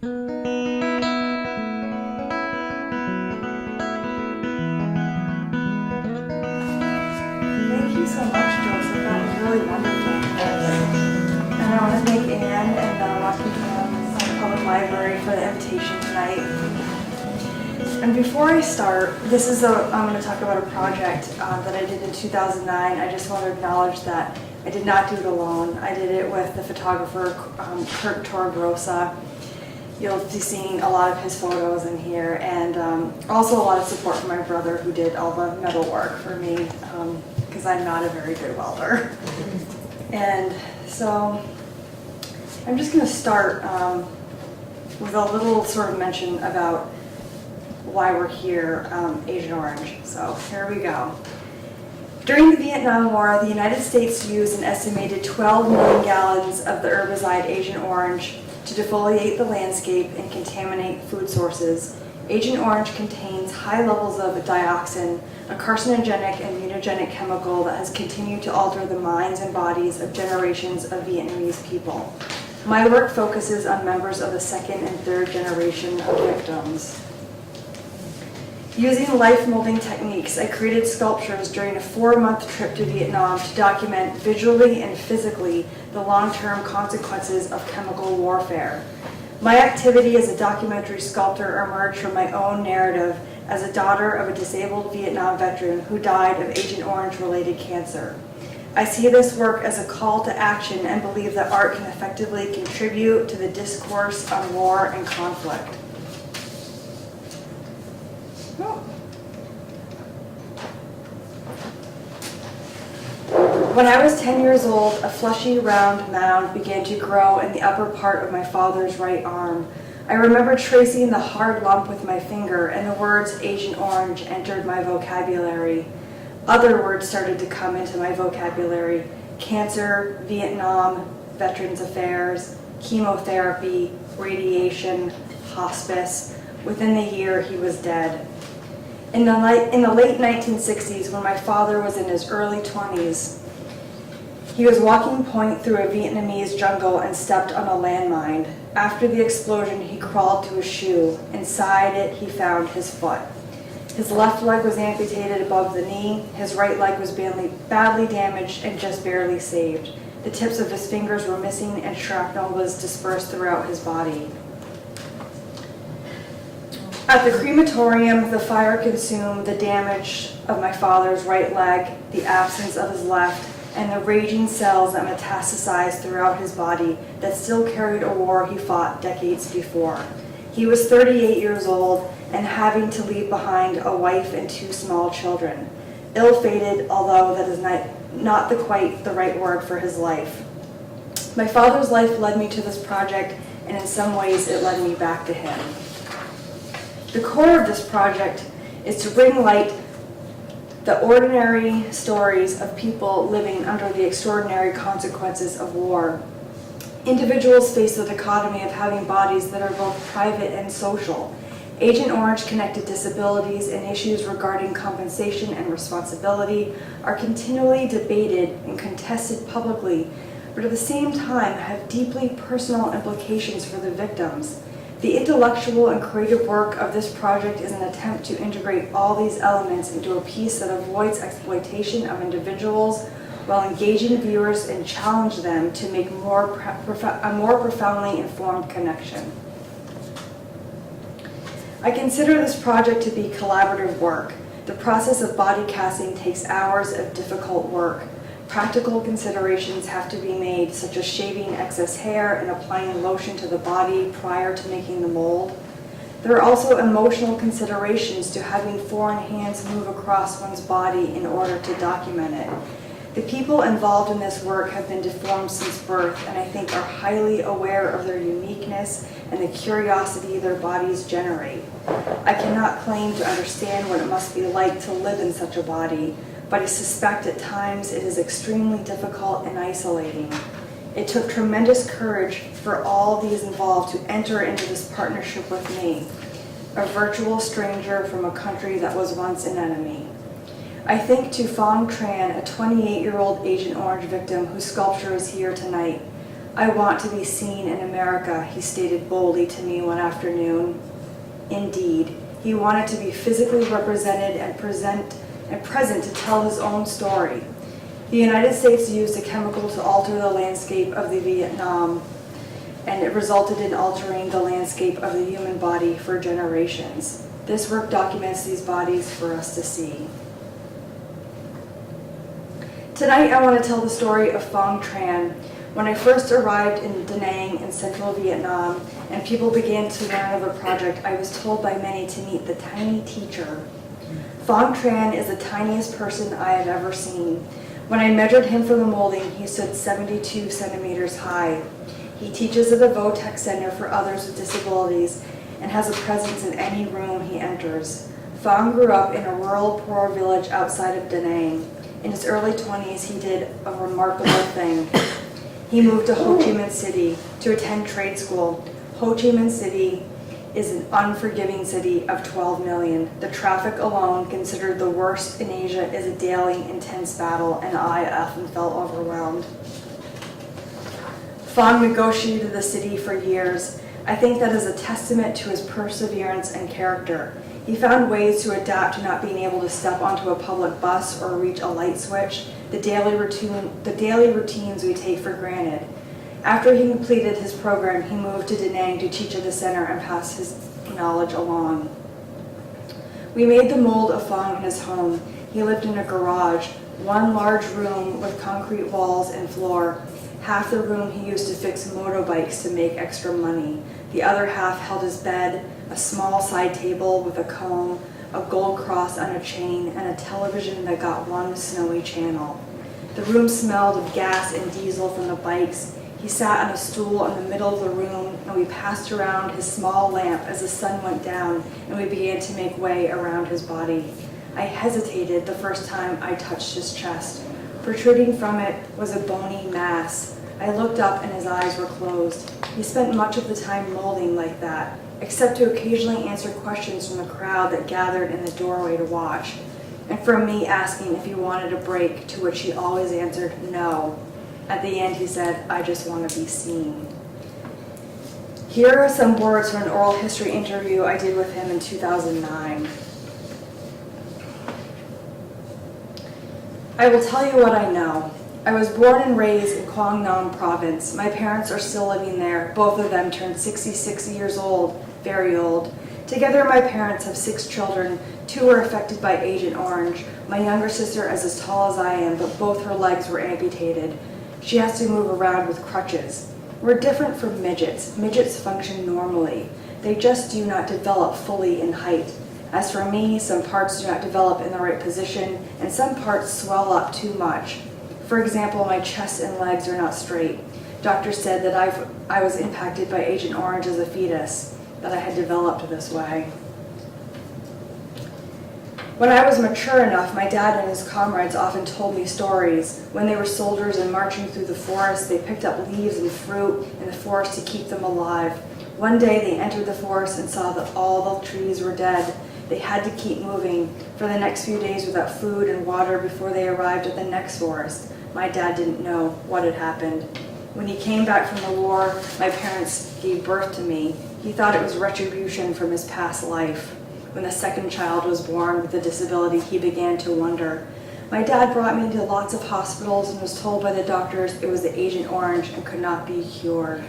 Thank you so much, Joseph. That was really wonderful. And I want to thank Anne and the Rockingham Public Library for the invitation tonight. And before I start, I'm going to talk about a project that I did in 2009. I just want to acknowledge that I did not do it alone. I did it with the photographer Kurt Torgrosa. You'll be seeing a lot of his photos in here, and also a lot of support from my brother who did all the metal work for me, because I'm not a very good welder. And so I'm just going to start with a little sort of mention about why we're here, Agent Orange. So here we go. During the Vietnam War, the United States used an estimated 12 million gallons of the herbicide Agent Orange to defoliate the landscape and contaminate food sources. Agent Orange contains high levels of dioxin, a carcinogenic and mutagenic chemical that has continued to alter the minds and bodies of generations of Vietnamese people. My work focuses on members of the second and third generation of victims. Using life-molding techniques, I created sculptures during a 4-month trip to Vietnam to document visually and physically the long-term consequences of chemical warfare. My activity as a documentary sculptor emerged from my own narrative as a daughter of a disabled Vietnam veteran who died of Agent Orange-related cancer. I see this work as a call to action and believe that art can effectively contribute to the discourse on war and conflict. When I was 10 years old, a fleshy, round mound began to grow in the upper part of my father's right arm. I remember tracing the hard lump with my finger, and the words Agent Orange entered my vocabulary. Other words started to come into my vocabulary: cancer, Vietnam, Veterans Affairs, chemotherapy, radiation, hospice. Within the year, he was dead. In the late 1960s, when my father was in his early 20s, he was walking point through a Vietnamese jungle and stepped on a landmine. After the explosion, he crawled to his shoe. Inside it, he found his foot. His left leg was amputated above the knee. His right leg was badly damaged and just barely saved. The tips of his fingers were missing, and shrapnel was dispersed throughout his body. At the crematorium, the fire consumed the damage of my father's right leg, the absence of his left, and the raging cells that metastasized throughout his body that still carried a war he fought decades before. He was 38 years old and having to leave behind a wife and 2 small children. Ill-fated, although that is not quite the right word for his life. My father's life led me to this project, and in some ways it led me back to him. The core of this project is to bring light the ordinary stories of people living under the extraordinary consequences of war. Individuals face the dichotomy of having bodies that are both private and social. Agent Orange connected disabilities and issues regarding compensation and responsibility are continually debated and contested publicly, but at the same time have deeply personal implications for the victims. The intellectual and creative work of this project is an attempt to integrate all these elements into a piece that avoids exploitation of individuals while engaging viewers and challenge them to make a more profoundly informed connection. I consider this project to be collaborative work. The process of body casting takes hours of difficult work. Practical considerations have to be made, such as shaving excess hair and applying lotion to the body prior to making the mold. There are also emotional considerations to having foreign hands move across one's body in order to document it. The people involved in this work have been deformed since birth, and I think are highly aware of their uniqueness and the curiosity their bodies generate. I cannot claim to understand what it must be like to live in such a body, but I suspect at times it is extremely difficult and isolating. It took tremendous courage for all these involved to enter into this partnership with me, a virtual stranger from a country that was once an enemy. I think to Phong Tran, a 28-year-old Agent Orange victim whose sculpture is here tonight. "I want to be seen in America," he stated boldly to me one afternoon. Indeed, he wanted to be physically represented and present to tell his own story. The United States used a chemical to alter the landscape of the Vietnam, and it resulted in altering the landscape of the human body for generations. This work documents these bodies for us to see. Tonight I want to tell the story of Phang Tran. When I first arrived in Da Nang in central Vietnam and people began to learn of the project, I was told by many to meet the tiny teacher. Phang Tran is the tiniest person I have ever seen. When I measured him from the molding, he stood 72 centimeters high. He teaches at the Vo-Tech Center for others with disabilities and has a presence in any room he enters. Phang grew up in a rural, poor village outside of Da Nang. In his early 20s, he did a remarkable thing. He moved to Ho Chi Minh City to attend trade school. Ho Chi Minh City is an unforgiving city of 12 million. The traffic alone, considered the worst in Asia, is a daily intense battle, and I often felt overwhelmed. Phang negotiated the city for years. I think that is a testament to his perseverance and character. He found ways to adapt to not being able to step onto a public bus or reach a light switch, the daily routines we take for granted. After he completed his program, he moved to Da Nang to teach at the center and pass his knowledge along. We made the mold of Phang in his home. He lived in a garage, one large room with concrete walls and floor. Half the room he used to fix motorbikes to make extra money. The other half held his bed, a small side table with a comb, a gold cross on a chain, and a television that got one snowy channel. The room smelled of gas and diesel from the bikes. He sat on a stool in the middle of the room, and we passed around his small lamp as the sun went down, and we began to make way around his body. I hesitated the first time I touched his chest. Protruding from it was a bony mass. I looked up and his eyes were closed. He spent much of the time molding like that, except to occasionally answer questions from the crowd that gathered in the doorway to watch, and from me asking if he wanted a break, to which he always answered no. At the end he said, "I just want to be seen." Here are some words from an oral history interview I did with him in 2009. "I will tell you what I know. I was born and raised in Quang Nam province. My parents are still living there. Both of them turned 66 years old, very old. Together my parents have 6 children. 2 were affected by Agent Orange. My younger sister is as tall as I am, but both her legs were amputated. She has to move around with crutches. We're different from midgets. Midgets function normally. They just do not develop fully in height. As for me, some parts do not develop in the right position, and some parts swell up too much. For example, my chest and legs are not straight. Doctors said that I was impacted by Agent Orange as a fetus, that I had developed this way. When I was mature enough, my dad and his comrades often told me stories. When they were soldiers and marching through the forest, they picked up leaves and fruit in the forest to keep them alive. One day they entered the forest and saw that all the trees were dead. They had to keep moving for the next few days without food and water before they arrived at the next forest. My dad didn't know what had happened. When he came back from the war, my parents gave birth to me. He thought it was retribution from his past life. When the second child was born with a disability, he began to wonder. My dad brought me to lots of hospitals and was told by the doctors it was the Agent Orange and could not be cured.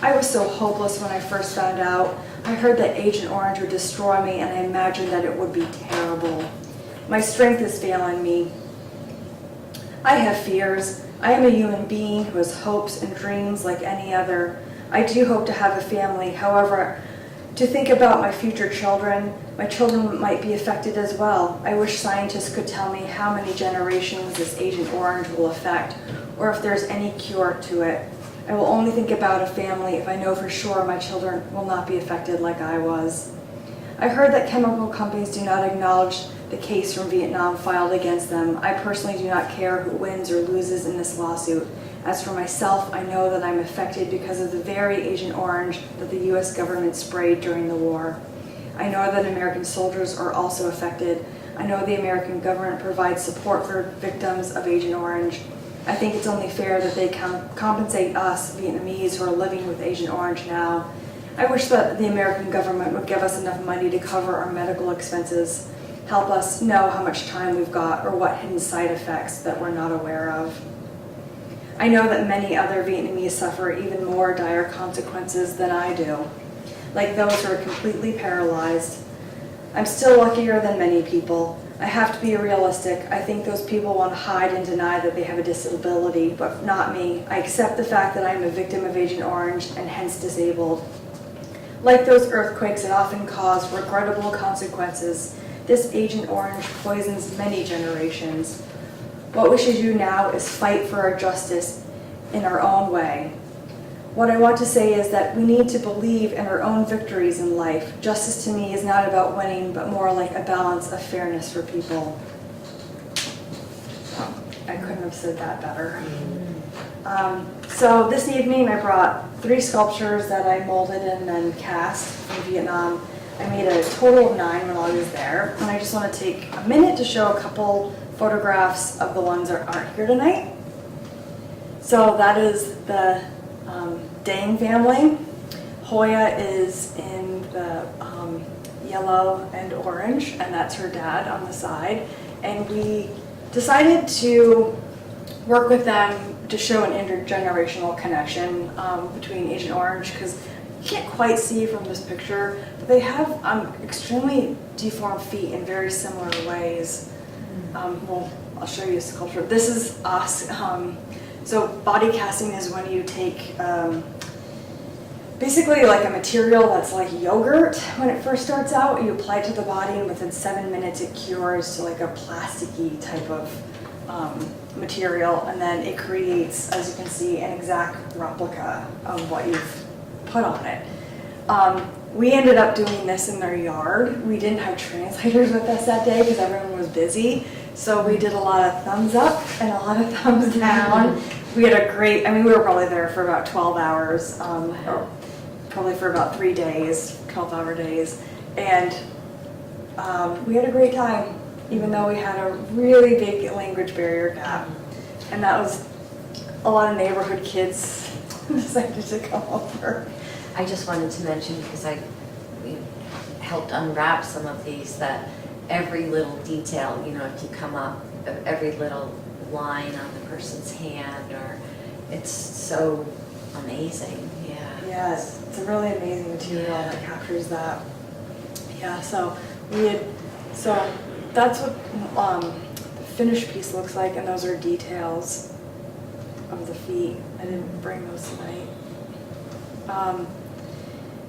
I was so hopeless when I first found out. I heard that Agent Orange would destroy me, and I imagined that it would be terrible. My strength is failing me. I have fears. I am a human being who has hopes and dreams like any other. I do hope to have a family. However, to think about my future children, my children might be affected as well. I wish scientists could tell me how many generations this Agent Orange will affect, or if there's any cure to it. I will only think about a family if I know for sure my children will not be affected like I was. I heard that chemical companies do not acknowledge the case from Vietnam filed against them. I personally do not care who wins or loses in this lawsuit. As for myself, I know that I'm affected because of the very Agent Orange that the U.S. government sprayed during the war. I know that American soldiers are also affected. I know the American government provides support for victims of Agent Orange. I think it's only fair that they compensate us, Vietnamese, who are living with Agent Orange now. I wish that the American government would give us enough money to cover our medical expenses, help us know how much time we've got or what hidden side effects that we're not aware of. I know that many other Vietnamese suffer even more dire consequences than I do, like those who are completely paralyzed. I'm still luckier than many people. I have to be realistic. I think those people want to hide and deny that they have a disability, but not me. I accept the fact that I'm a victim of Agent Orange and hence disabled. Like those earthquakes that often cause regrettable consequences, this Agent Orange poisons many generations. What we should do now is fight for our justice in our own way. What I want to say is that we need to believe in our own victories in life. Justice to me is not about winning, but more like a balance of fairness for people. I couldn't have said that better. So this evening I brought 3 sculptures that I molded and then cast from Vietnam. I made a total of 9 when I was there, and I just want to take a minute to show a couple photographs of the ones that aren't here tonight. So that is the Dang family. Hoya is in the yellow and orange, and that's her dad on the side. And we decided to work with them to show an intergenerational connection between Agent Orange, because you can't quite see from this picture, but they have extremely deformed feet in very similar ways. Well, I'll show you a sculpture. This is us. So body casting is when you take basically like a material that's like yogurt when it first starts out, you apply it to the body, and within 7 minutes it cures to like a plasticky type of material, and then it creates, as you can see, an exact replica of what you've put on it. We ended up doing this in their yard. We didn't have translators with us that day because everyone was busy, so we did a lot of thumbs up and a lot of thumbs down. We had a great, we were probably there for about 12 hours, or probably for about 3 days, 12-hour days, and we had a great time, even though we had a really big language barrier gap. And that was a lot of neighborhood kids decided to come over. I just wanted to mention, because we helped unwrap some of these, that every little detail, if you come up, every little line on the person's hand, or it's so amazing. Yeah, it's a really amazing material that captures that. Yeah, so that's what the finished piece looks like, and those are details of the feet. I didn't bring those tonight.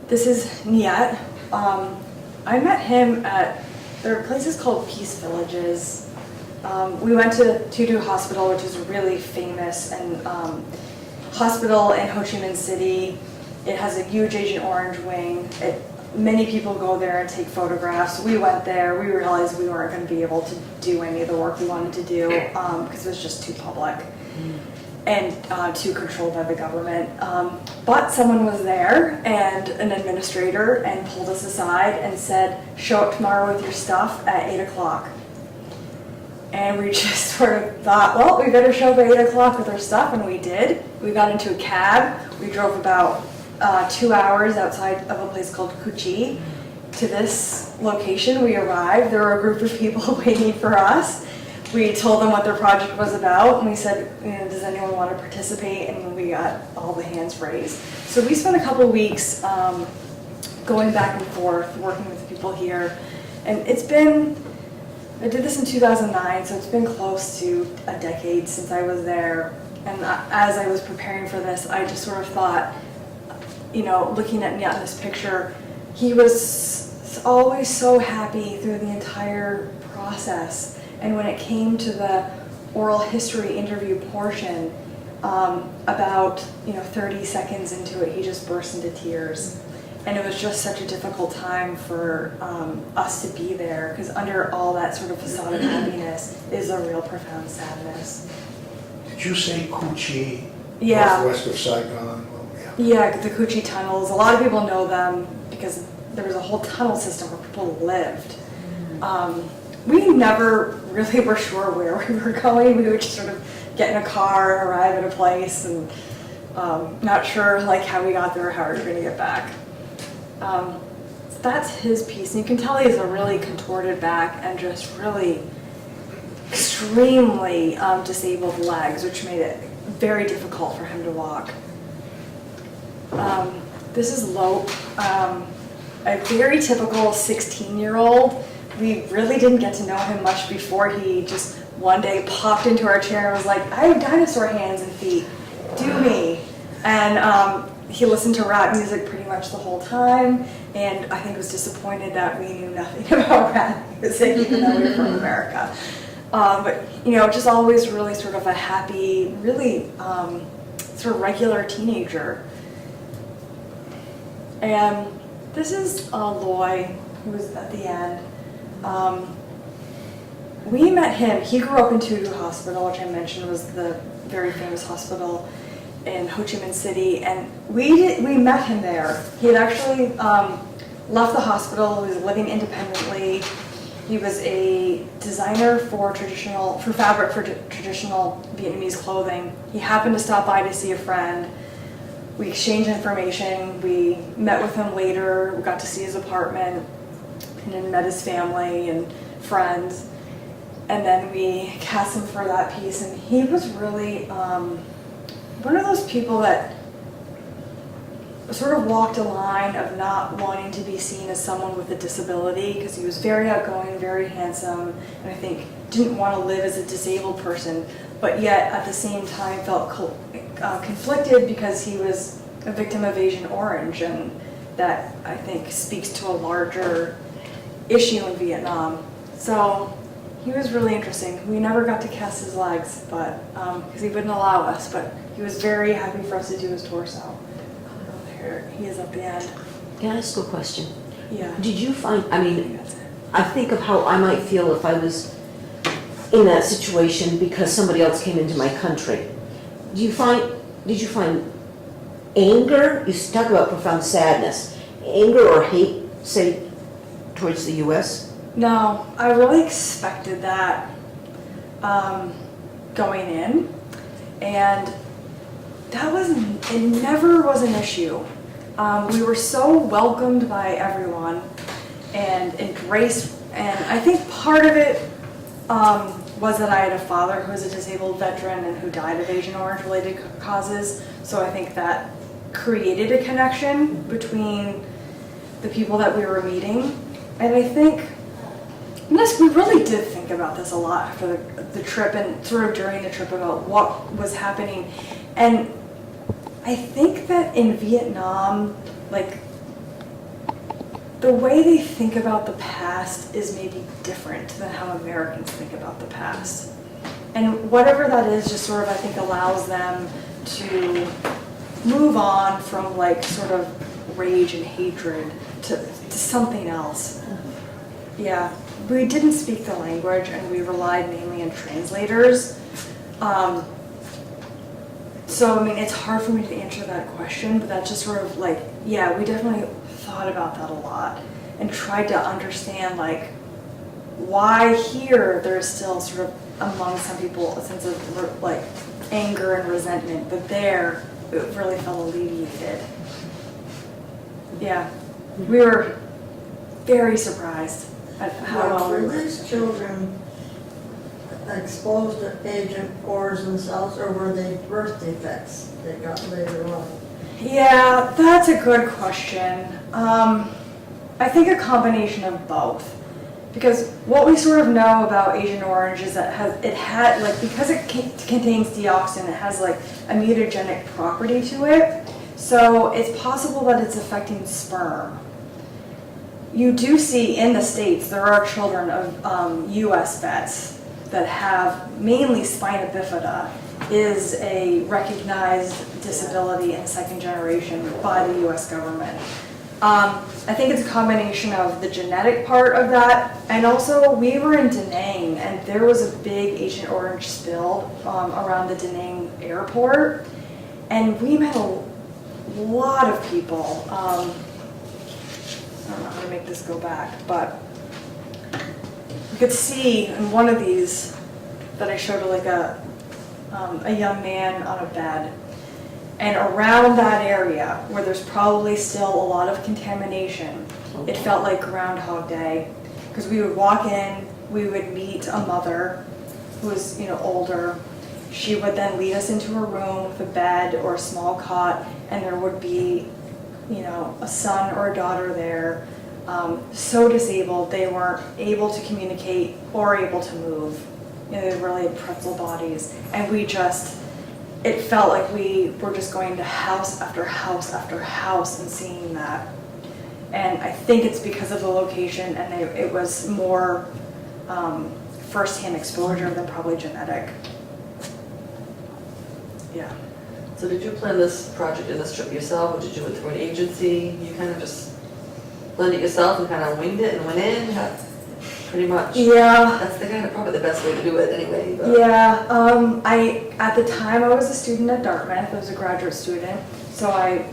This is Niet. I met him there are places called Peace Villages. We went to Tudu Hospital, which is a really famous and hospital in Ho Chi Minh City. It has a huge Agent Orange wing. Many people go there and take photographs. We went there. We realized we weren't going to be able to do any of the work we wanted to do because it was just too public and too controlled by the government. But someone was there, and an administrator, and pulled us aside and said, show up tomorrow with your stuff at 8 o'clock. And we just sort of thought, well, we better show up at 8 o'clock with our stuff, and we did. We got into a cab. We drove about 2 hours outside of a place called Cu Chi to this location. We arrived. There were a group of people waiting for us. We told them what their project was about, and we said, does anyone want to participate? And we got all the hands raised. So we spent a couple of weeks going back and forth, working with people here. And I did this in 2009, so it's been close to a decade since I was there. And as I was preparing for this, I just sort of thought, looking at Niet in this picture, he was always so happy through the entire process. And when it came to the oral history interview portion, about 30 seconds into it, he just burst into tears. And it was just such a difficult time for us to be there, because under all that sort of facade of happiness is a real profound sadness. Did you say Cu Chi? Yeah. Northwest of Saigon? Well, yeah, the Cu Chi tunnels. A lot of people know them because there was a whole tunnel system where people lived. We never really were sure where we were going. We would just sort of get in a car and arrive at a place, and not sure like how we got there or how we were going to get back. So that's his piece, and you can tell he has a really contorted back and just really extremely disabled legs, which made it very difficult for him to walk. This is Lope, a very typical 16-year-old. We really didn't get to know him much before he just one day popped into our chair and was like, I have dinosaur hands and feet, do me. And he listened to rap music pretty much the whole time, and I think was disappointed that we knew nothing about rap music, even though we were from America. But, you know, just always really sort of a happy, really sort of regular teenager. And this is Loy, who was at the end. We met him, he grew up in Tudu Hospital, which I mentioned was the very famous hospital in Ho Chi Minh City, and we met him there. He had actually left the hospital, he was living independently. He was a designer for fabric for traditional Vietnamese clothing. He happened to stop by to see a friend. We exchanged information, we met with him later, we got to see his apartment, and then met his family and friends. And then we cast him for that piece, and he was really one of those people that sort of walked a line of not wanting to be seen as someone with a disability, because he was very outgoing, very handsome, and I think didn't want to live as a disabled person, but yet at the same time felt conflicted because he was a victim of Agent Orange, and that I think speaks to a larger issue in Vietnam. So he was really interesting. We never got to cast his legs, but because he wouldn't allow us, but he was very happy for us to do his torso. There he is at the end. Can I ask a question? Yeah. Did you find, I I mean, think that's it. I think of how I might feel if I was in that situation because somebody else came into my country. Did you find anger? You talk about profound sadness. Anger or hate, say, towards the U.S.? No, I really expected that going in, and it never was an issue. We were so welcomed by everyone and embraced, and I think part of it was that I had a father who was a disabled veteran and who died of Agent Orange related causes, so I think that created a connection between the people that we were meeting. And I think, yes, we really did think about this a lot after the trip and sort of during the trip about what was happening. And I think that in Vietnam, like, the way they think about the past is maybe different than how Americans think about the past. And whatever that is just sort of, I think, allows them to move on from like sort of rage and hatred to something else. Yeah, we didn't speak the language and we relied mainly on translators. So, I mean, it's hard for me to answer that question, but that's just sort of like, yeah, we definitely thought about that a lot and tried to understand like why here there's still sort of among some people a sense of like anger and resentment, but there it really felt alleviated. Yeah, we were very surprised at how well we Were were. these children exposed to Agent Orange themselves, or were they birth defects they got later on? Yeah, that's a good question. I think a combination of both. Because what we sort of know about Agent Orange is that because it contains dioxin, it has like a mutagenic property to it. So it's possible that it's affecting sperm. You do see in the States, there are children of US vets that have mainly spina bifida, is a recognized disability in second generation by the US government. I think it's a combination of the genetic part of that, and also we were in Da Nang and there was a big Agent Orange spill around the Da Nang airport, and we met a lot of people. I don't know how to make this go back, but you could see in one of these that I showed like a a young man on a bed. And around that area, where there's probably still a lot of contamination, it felt like Groundhog Day. Because we would walk in, we would meet a mother who was, older. She would then lead us into a room with a bed or a small cot, and there would be, a son or a daughter there, so disabled they weren't able to communicate or able to move. They really had pretzel bodies, and it felt like we were just going to house after house after house and seeing that. And I think it's because of the location, and it was more first-hand exposure than probably genetic. Yeah. So did you plan this project and this trip yourself, or did you do it through an agency? You kind of just planned it yourself and kind of winged it and went in? Pretty much. Yeah. That's probably the best way to do it anyway. But. Yeah. At the time I was a student at Dartmouth. I was a graduate student. So I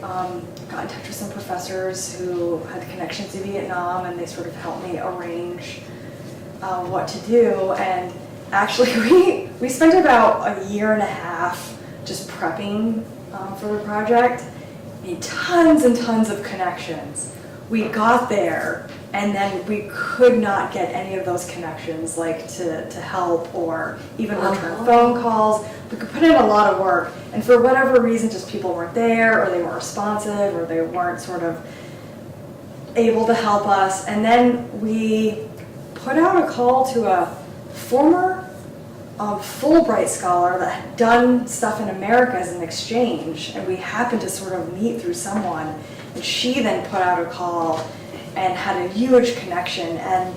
got in touch with some professors who had connections to Vietnam, and they sort of helped me arrange what to do. And actually we spent about a year and a half just prepping for the project. Made tons and tons of connections. We got there, and then we could not get any of those connections, like to help or even return phone calls. We could put in a lot of work, and for whatever reason, just people weren't there, or they weren't responsive, or they weren't sort of able to help us. And then we put out a call to a former Fulbright scholar that had done stuff in America as an exchange, and we happened to sort of meet through someone. And she then put out a call and had a huge connection, and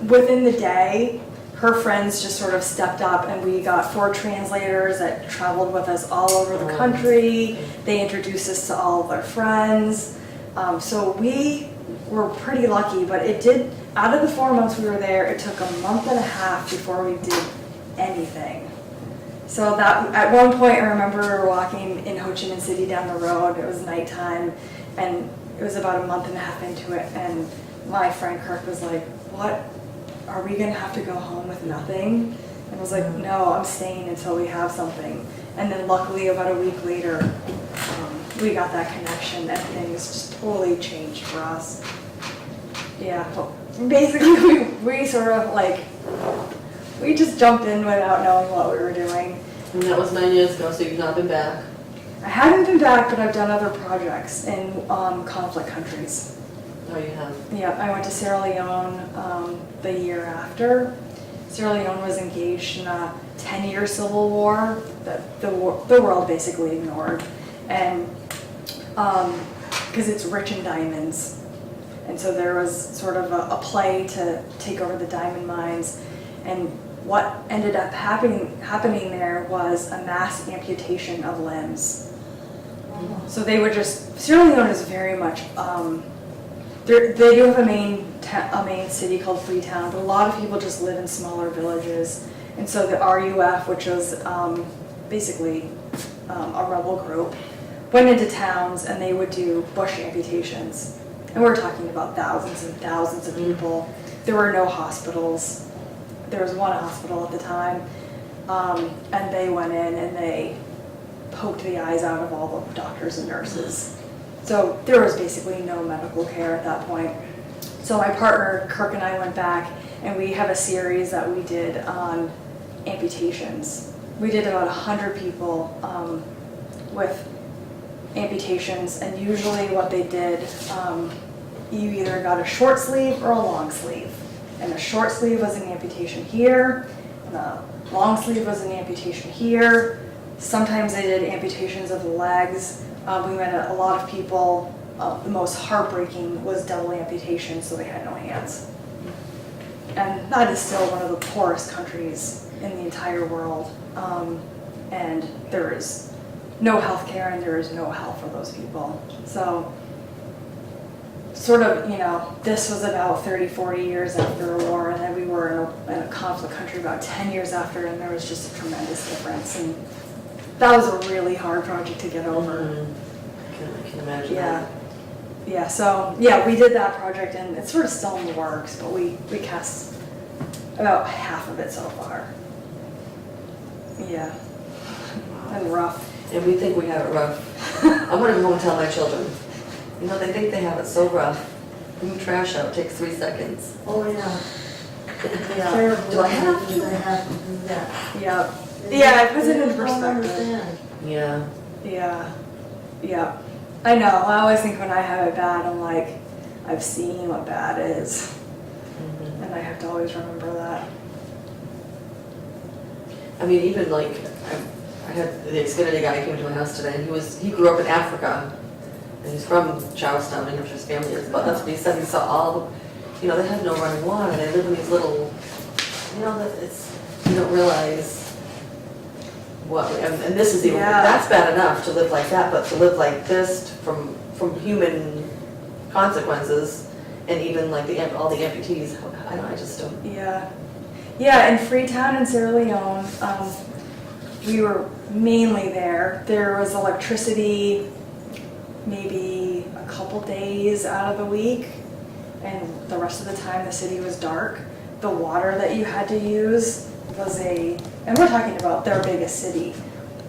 within the day, her friends just sort of stepped up, and we got 4 translators that traveled with us all over the country. They introduced us to all of their friends. So we were pretty lucky, but out of the 4 months we were there, it took a month and a half before we did anything. So that at one point I remember we were walking in Ho Chi Minh City down the road. It was nighttime, and it was about a month and a half into it, and my friend Kirk was like, "What? Are we gonna have to go home with nothing?" And I was like, "No, I'm staying until we have something." And then luckily about a week later, we got that connection, and things just totally changed for us. Yeah, well, basically we sort of we just jumped in without knowing what we were doing. And that was 9 years ago, so you've not been back. I haven't been back, but I've done other projects in conflict countries. Oh, you have. Yeah, I went to Sierra Leone the year after. Sierra Leone was engaged in a 10-year civil war that the world basically ignored, and because it's rich in diamonds. And so there was sort of a play to take over the diamond mines, and what ended up happening there was a mass amputation of limbs. So they would Sierra Leone is very much, they do have a main city called Freetown, but a lot of people just live in smaller villages. And so the RUF, which was basically a rebel group, went into towns and they would do bush amputations. And we're talking about thousands and thousands of people. There were no hospitals. There was one hospital at the time, and they went in and they poked the eyes out of all the doctors and nurses. So there was basically no medical care at that point. So my partner, Kirk, and I went back, and we have a series that we did on amputations. We did about 100 people with amputations, and usually what they did, you either got a short sleeve or a long sleeve. And a short sleeve was an amputation here, and a long sleeve was an amputation here. Sometimes they did amputations of the legs. We met a lot of people. The most heartbreaking was double amputation, so they had no hands. And that is still one of the poorest countries in the entire world. And there is no health care and there is no help for those people. So sort of, this was about 30, 40 years after the war, and then we were in a conflict country about 10 years after, and there was just a tremendous difference. And that was a really hard project to get over. I can imagine that. Yeah, so yeah, we did that project, and it's sort of still in the works, but we cast about half of it so far. Yeah. been rough. And we think we have it rough. I'm gonna go home and tell my children. You know, they think they have it so rough. Bring trash out takes 3 seconds. Oh, yeah. Yeah. Terrible. Do I have to? They have to do that. Yep. Yeah, it puts it into They don't perspective. understand. Yeah. Yeah. Yeah. I know. I always think when I have it bad, I'm like, I've seen what bad is. And I have to always remember that. I mean, even like, I had the Xfinity guy came to my house today, and he grew up in Africa, and he's from Charlestown, I know his family is, but that's what he said, he saw all, you know, they have no running water, they live in these little, you know, that it's, you don't realize what, and this is even, Yeah. that's bad enough to live like that, but to live like this from human consequences, and even like all the amputees, I don't, I just don't. Yeah. Yeah, in Freetown in Sierra Leone, we were mainly there. There was electricity maybe a couple days out of the week, and the rest of the time the city was dark. The water that you had to use was and we're talking about their biggest city,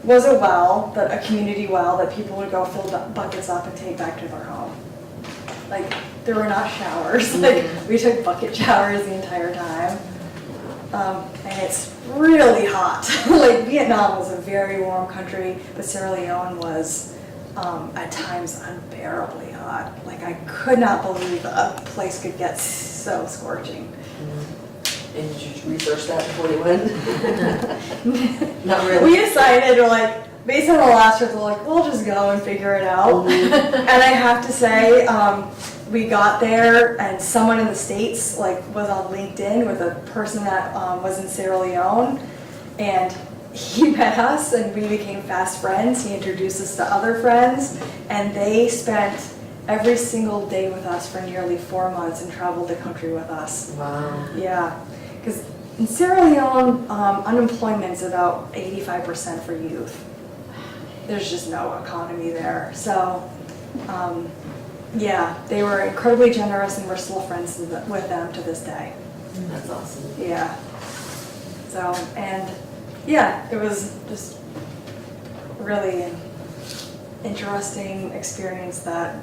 was a well, a community well that people would go fill buckets up and take back to their home. Like, there were not showers. Like, we took bucket showers the entire time. And it's really hot. Like, Vietnam was a very warm country, but Sierra Leone was at times unbearably hot. Like, I could not believe a place could get so scorching. And did you research that before you went? Not really. We decided, based on the last trip, we're like, we'll just go and figure it out. And I have to say, we got there and someone in the States was on LinkedIn with a person that was in Sierra Leone, and he met us and we became fast friends. He introduced us to other friends, and they spent every single day with us for nearly 4 months and traveled the country with us. Wow. Yeah, because in Sierra Leone, unemployment is about 85% for youth. There's just no economy there. So, yeah, they were incredibly generous, and we're still friends with them to this day. That's awesome. Yeah. So, and yeah, it was just really an interesting experience that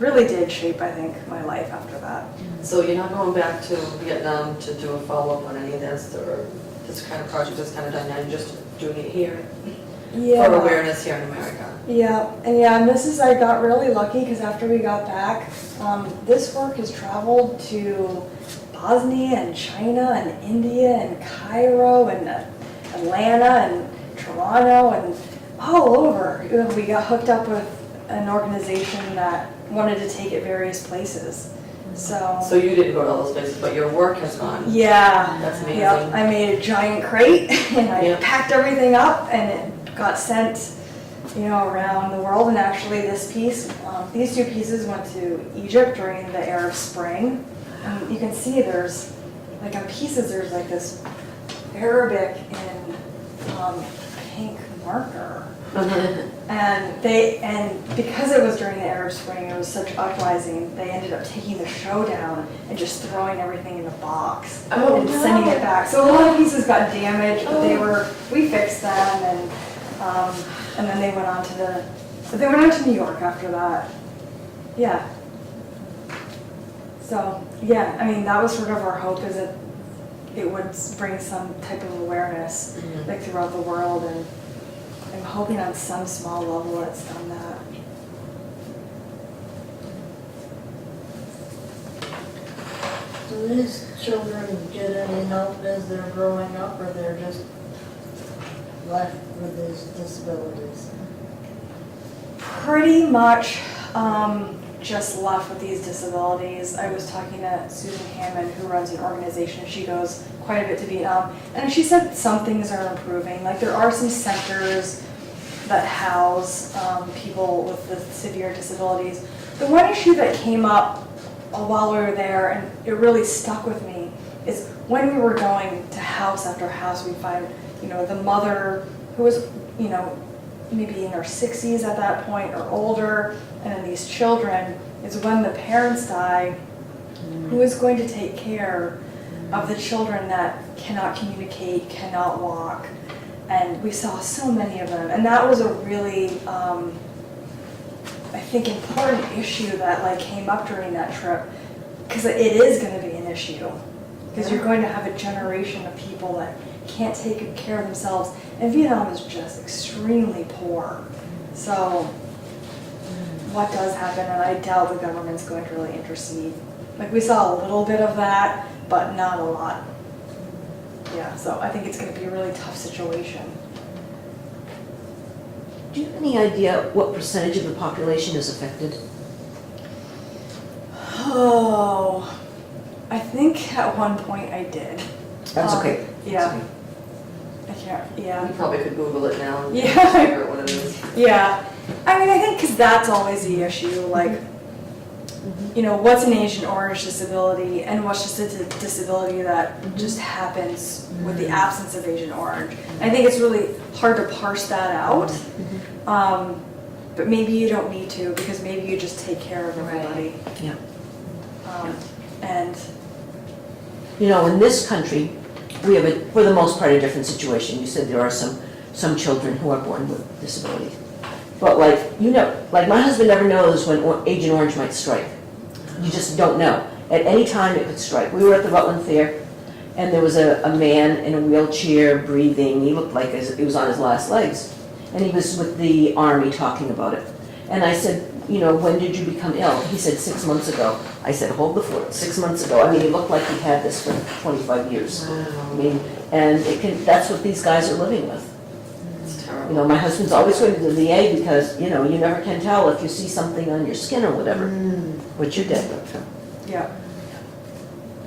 really did shape, I think, my life after that. So you're not going back to Vietnam to do a follow-up on any of this, or this kind of project is kind of done now, you're just doing it here for awareness here in America? Yeah, and I got really lucky because after we got back, this work has traveled to Bosnia and China and India and Cairo and Atlanta and Toronto and all over. We got hooked up with an organization that wanted to take it various places. So you didn't go to all those places, but your work has gone. yeah, That's amazing. Yep. I made a giant crate and I Yep. packed everything up, and it got sent, around the world. And actually, this piece, these two pieces went to Egypt during the Arab Spring. And you can see there's, on pieces, there's this Arabic in pink marker. And because it was during the Arab Spring, it was such uprising, they ended up taking the show down and just throwing everything in a box and sending it back. So a lot of pieces got damaged, but we fixed them, and then they went on to New York after that. Yeah. So yeah, that was sort of our hope, is that it would bring some type of awareness throughout the world, and I'm hoping on some small level it's done that. Do these children get any help as they're growing up, or they're just left with these disabilities? Pretty much just left with these disabilities. I was talking to Susan Hammond, who runs an organization. She goes quite a bit to Vietnam, and she said some things are improving. There are some centers that house people with the severe disabilities. The one issue that came up while we were there, and it really stuck with me, is when we were going to house after house, we'd find, the mother who was, maybe in their 60s at that point or older, and then these children, is when the parents die, who is going to take care of the children that cannot communicate, cannot walk? And we saw so many of them, and that was a really, I think, important issue that like came up during that trip, because it is going to be an issue, because you're going to have a generation of people that can't take good care of themselves, and Vietnam is just extremely poor. So what does happen, and I doubt the government's going to really intercede. Like we saw a little bit of that, but not a lot. Yeah, so I think it's going to be a really tough situation. Do you have any idea what percentage of the population is affected? Oh, I think at one point I did. That's okay. Yeah. I can't, yeah. You probably could Google it now and Yeah. figure out what it is. Yeah. I mean, I think because that's always the issue, like, you know, what's an Asian Orange disability and what's just a disability that just happens with the absence of Asian Orange. I think it's really hard to parse that out, but maybe you don't need to, because maybe you just take care of everybody. Yeah. And You know, in this country, we have, for the most part, a different situation. You said there are some children who are born with disabilities. But like, you know, like my husband never knows when Agent Orange might strike. You just don't know. At any time it could strike. We were at the Rutland Fair, and there was a man in a wheelchair breathing. He looked like he was on his last legs. And he was with the Army talking about it. And I said, you know, when did you become ill? He said 6 months ago. I said, hold the fort, 6 months ago. I mean, he looked like he had this for 25 years. I mean, and that's what these guys are living with. It's You terrible. know, my husband's always going to the VA because, you know, you never can tell if you see something on your skin or whatever, which you did. yeah.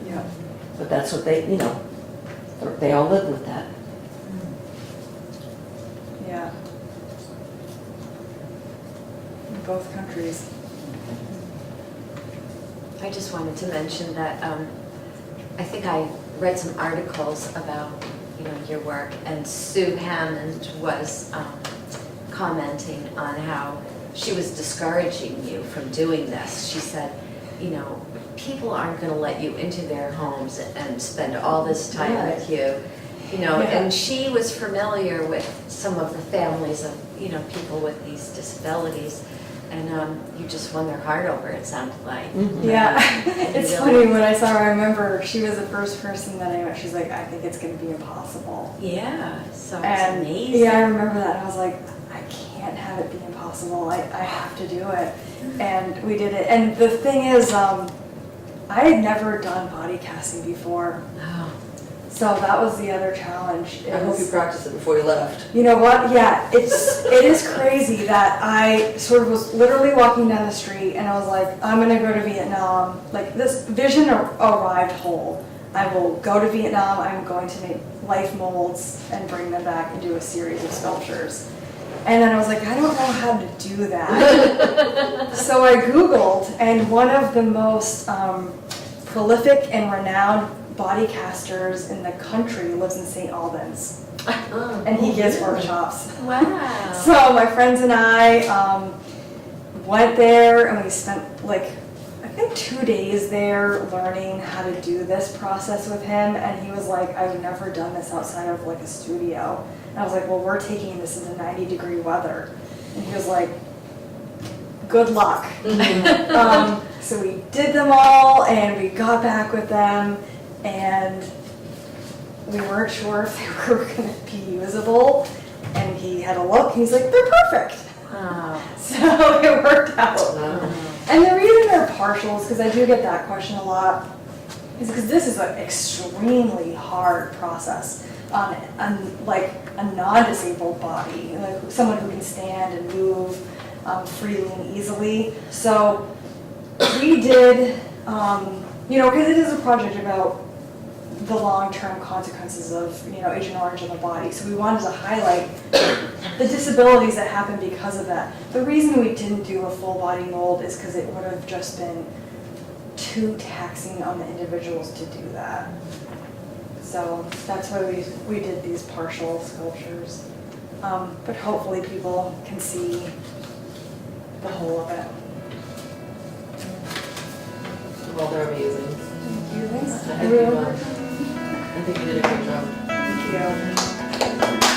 Yeah. But that's what they, you know, they all live with that. Yeah. In both countries. I just wanted to mention that I think I read some articles about, you know, your work, and Sue Hammond was commenting on how she was discouraging you from doing this. She said, you know, people aren't going to let you into their homes and spend all this time with you, you know, Yeah. and she was familiar with some of the families of, you know, people with these disabilities, and you just won their heart over, it sounded like. Yeah, And it's you funny, really- when I saw her, I remember she was the first person that I met. She's like, I think it's going to be impossible. Yeah, so it's And amazing. yeah, I remember that. I was like, I can't have it be impossible. I have to do it. And we did it. And the thing is, I had never done body casting before. Oh. So that was the other challenge. I hope you practiced it before you left. You know what? Yeah, it is crazy that I sort of was literally walking down the street and I was like, I'm gonna go to Vietnam. Like, this vision arrived whole. I will go to Vietnam, I'm going to make life molds and bring them back and do a series of sculptures. And then I was like, I don't know how to do that. So I Googled, and one of the most prolific and renowned body casters in the country lives in St. Albans, and he gives workshops. Wow. So my friends and I went there, and we spent like, I think 2 days there learning how to do this process with him, and he was like, I've never done this outside of like a studio. And I was like, well, we're taking this in the 90-degree weather. And he was like, good luck. So we did them all, and we got back with them, and we weren't sure if they were going to be usable. And he had a look, and he's like, they're perfect. Oh. So it worked out. Wow. And the reason they're partials, because I do get that question a lot, is because this is an extremely hard process on like a non-disabled body, like someone who can stand and move freely and easily. So we did, you know, because it is a project about the long-term consequences of, you know, Agent Orange in the body. So we wanted to highlight the disabilities that happen because of that. The reason we didn't do a full body mold is because it would have just been too taxing on the individuals to do that. So that's why we did these partial sculptures. But hopefully people can see the whole of it. Well, they're amazing. Thank you. Thanks. I think you did a great job. Thank you.